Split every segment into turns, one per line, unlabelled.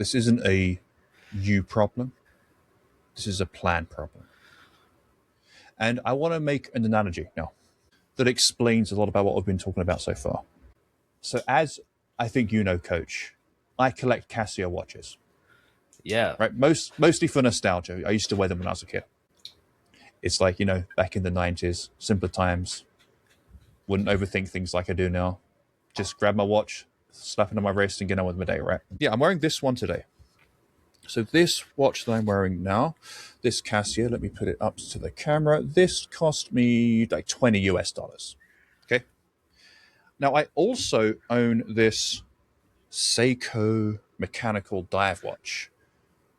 This isn't a you problem. This is a plan problem. And I want to make an analogy now that explains a lot about what we've been talking about so far. So, as I think you know, Coach, I collect Casio watches,
Yeah.
right? Mostly for nostalgia. I used to wear them when I was a kid. It's like, back in the 90s, simpler times. Wouldn't overthink things like I do now. Just grab my watch, slap it on my wrist, and get on with my day, right? Yeah, I'm wearing this one today. So this watch that I'm wearing now, this Casio, let me put it up to the camera. This cost me like 20 US dollars. Okay. Now I also own this Seiko mechanical dive watch.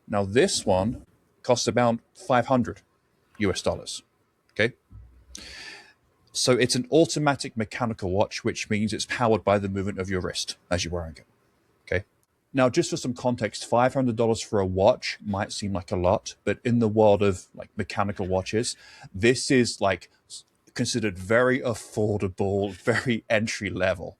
Now this one costs about 500 US dollars. Okay. So it's an automatic mechanical watch, which means it's powered by the movement of your wrist as you're wearing it. Okay. Now, just for some context, $500 for a watch might seem like a lot, but in the world of like mechanical watches, this is like considered very affordable, very entry level.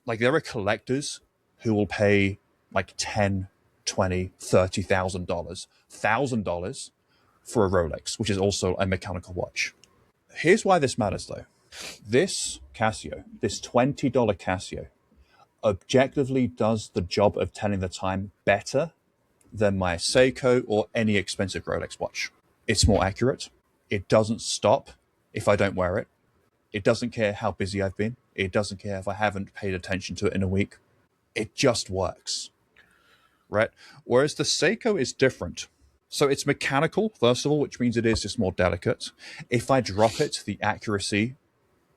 Like there are collectors who will pay like 10, 20, $30,000, $1,000 for a Rolex, which is also a mechanical watch. Here's why this matters though. This Casio, this $20 Casio, objectively does the job of telling the time better than my Seiko or any expensive Rolex watch. It's more accurate. It doesn't stop if I don't wear it. It doesn't care how busy I've been. It doesn't care if I haven't paid attention to it in a week. It just works, right? Whereas the Seiko is different. So it's mechanical, first of all, which means it is just more delicate. If I drop it, the accuracy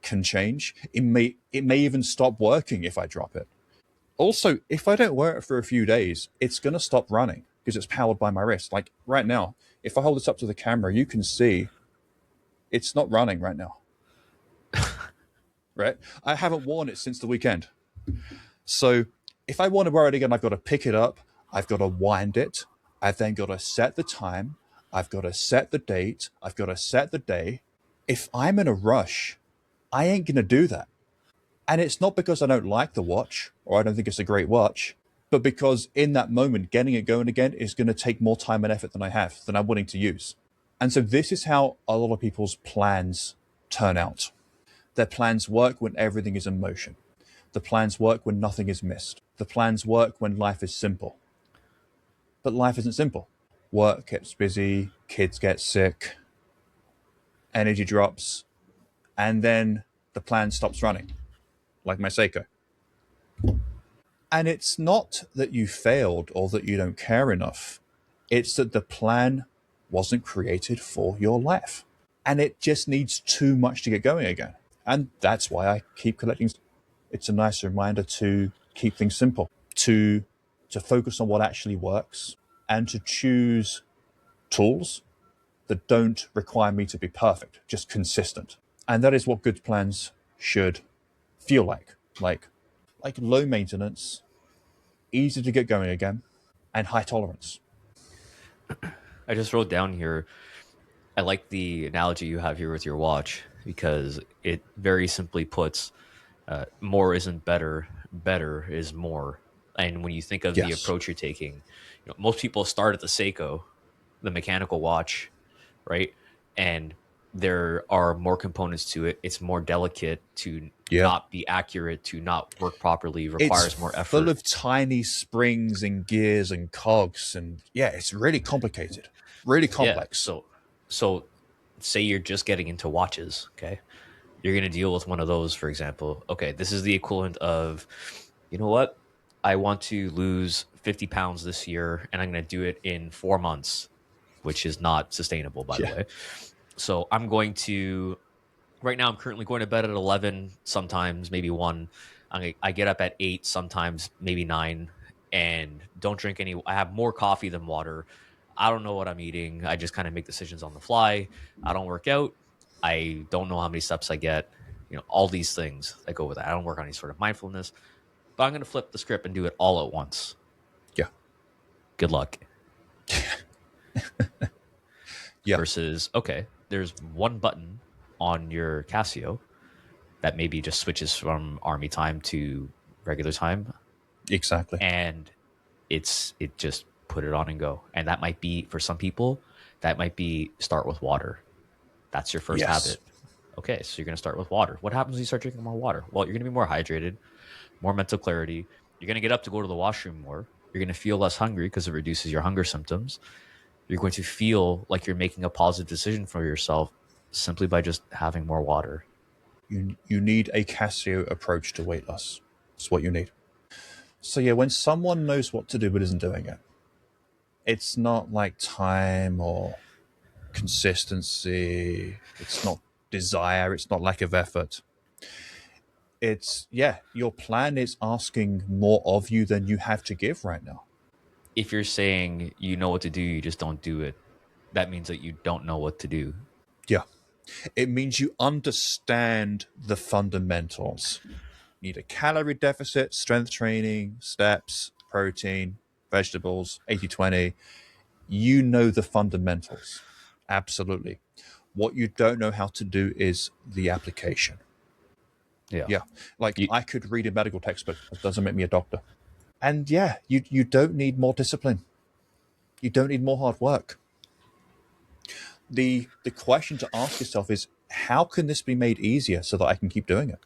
can change. It may even stop working if I drop it. Also, if I don't wear it for a few days, it's going to stop running because it's powered by my wrist. Like right now, if I hold this up to the camera, you can see it's not running right now. Right? I haven't worn it since the weekend. So if I want to wear it again, I've got to pick it up. I've got to wind it. I've then got to set the time. I've got to set the date. I've got to set the day. If I'm in a rush, I ain't going to do that. And it's not because I don't like the watch or I don't think it's a great watch, but because in that moment, getting it going again is going to take more time and effort than I'm willing to use. And so this is how a lot of people's plans turn out. Their plans work when everything is in motion. The plans work when nothing is missed. The plans work when life is simple. But life isn't simple. Work gets busy, kids get sick, energy drops, and then the plan stops running, like my Seiko. And it's not that you failed or that you don't care enough. It's that the plan wasn't created for your life. And it just needs too much to get going again. And that's why I keep collecting. It's a nice reminder to keep things simple, to focus on what actually works, and to choose tools that don't require me to be perfect, just consistent. And that is what good plans should feel like low maintenance, easy to get going again, and high tolerance.
I just wrote down here, I like the analogy you have here with your watch because it very simply puts more isn't better, better is more. And when you think of the
Yes.
approach you're taking, most people start at the Seiko, the mechanical watch, right? And there are more components to it. It's more delicate to not be accurate, to not work properly, requires more effort.
Full of tiny springs and gears and cogs, and it's really complicated, really complex.
Yeah, so say you're just getting into watches, okay? You're going to deal with one of those, for example. Okay, this is the equivalent of, you know what? I want to lose 50 pounds this year, and I'm going to do it in 4 months, which is not sustainable, by the way. So I'm going to, right now I'm currently going to bed at 11, sometimes maybe 1. I get up at 8, sometimes maybe 9, and don't drink any. I have more coffee than water. I don't know what I'm eating. I just kind of make decisions on the fly. I don't work out. I don't know how many steps I get. All these things that go with that. I don't work on any sort of mindfulness, but I'm going to flip the script and do it all at once.
Yeah.
Good luck.
Yeah.
Versus, okay, there's one button on your Casio that maybe just switches from army time to regular time.
Exactly.
And it just put it on and go. And that might be, for some people, that might be start with water. That's your first
Yes.
habit. Okay, so you're going to start with water. What happens when you start drinking more water? Well, you're going to be more hydrated, more mental clarity. You're going to get up to go to the washroom more. You're going to feel less hungry because it reduces your hunger symptoms. You're going to feel like you're making a positive decision for yourself simply by just having more water.
You need a Casio approach to weight loss. That's what you need. So yeah, when someone knows what to do but isn't doing it, it's not like time or consistency. It's not desire. It's not lack of effort. It's, yeah, your plan is asking more of you than you have to give right now.
If you're saying you know what to do, you just don't do it, that means that you don't know what to do.
Yeah. It means you understand the fundamentals. You need a calorie deficit, strength training, steps, protein, vegetables, 80/20. You know the fundamentals. Absolutely. What you don't know how to do is the application.
Yeah.
Yeah. Like
You,
I could read a medical textbook. That doesn't make me a doctor. And yeah, you don't need more discipline. You don't need more hard work. The question to ask yourself is, how can this be made easier so that I can keep doing it?